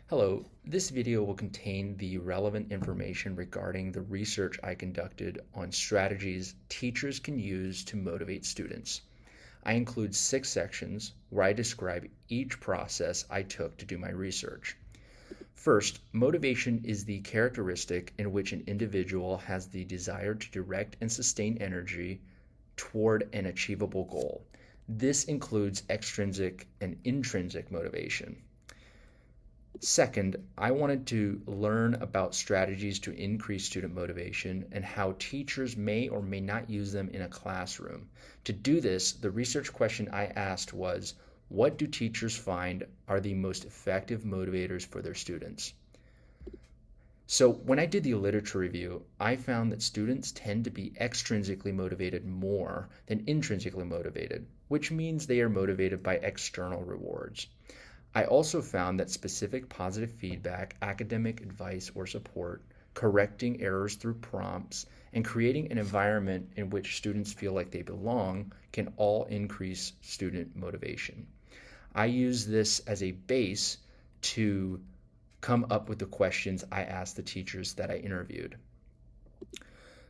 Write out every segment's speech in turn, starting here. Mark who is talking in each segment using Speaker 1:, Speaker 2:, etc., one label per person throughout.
Speaker 1: Hello, this video will contain the relevant information regarding the research I conducted on strategies teachers can use to motivate students. I include 6 sections where I describe each process I took to do my research. First, motivation is the characteristic in which an individual has the desire to direct and sustain energy toward an achievable goal. This includes extrinsic and intrinsic motivation. Second, I wanted to learn about strategies to increase student motivation and how teachers may or may not use them in a classroom. To do this, the research question I asked was, what do teachers find are the most effective motivators for their students? So when I did the literature review, I found that students tend to be extrinsically motivated more than intrinsically motivated, which means they are motivated by external rewards. I also found that specific positive feedback, academic advice or support, correcting errors through prompts, and creating an environment in which students feel like they belong can all increase student motivation. I use this as a base to come up with the questions I asked the teachers that I interviewed.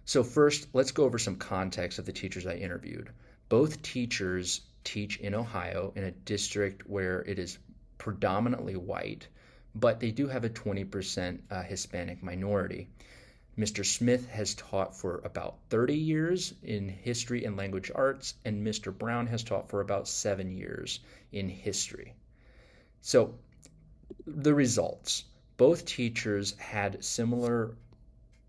Speaker 1: So first, let's go over some context of the teachers I interviewed. Both teachers teach in Ohio in a district where it is predominantly white, but they do have a 20% Hispanic minority. Mr. Smith has taught for about 30 years in history and language arts, and Mr. Brown has taught for about 7 years in history. So the results. Both teachers had similar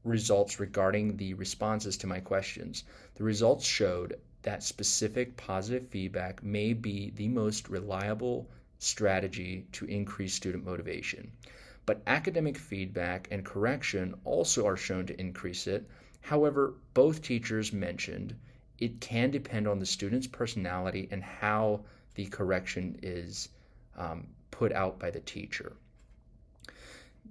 Speaker 1: results regarding the responses to my questions. The results showed that specific positive feedback may be the most reliable strategy to increase student motivation. But academic feedback and correction also are shown to increase it. However, both teachers mentioned it can depend on the student's personality and how the correction is put out by the teacher.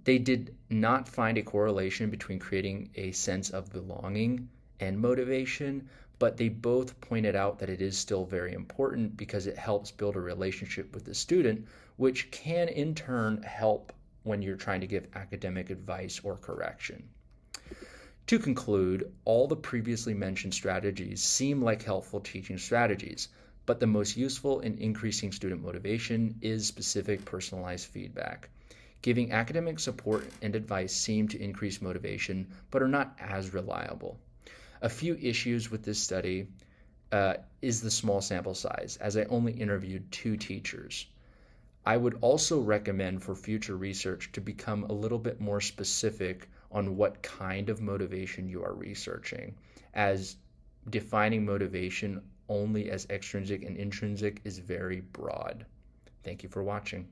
Speaker 1: They did not find a correlation between creating a sense of belonging and motivation, but they both pointed out that it is still very important because it helps build a relationship with the student, which can in turn help when you're trying to give academic advice or correction. To conclude, all the previously mentioned strategies seem like helpful teaching strategies, but the most useful in increasing student motivation is specific personalized feedback. Giving academic support and advice seem to increase motivation, but are not as reliable. A few issues with this study is the small sample size, as I only interviewed 2 teachers. I would also recommend for future research to become a little bit more specific on what kind of motivation you are researching, as defining motivation only as extrinsic and intrinsic is very broad. Thank you for watching.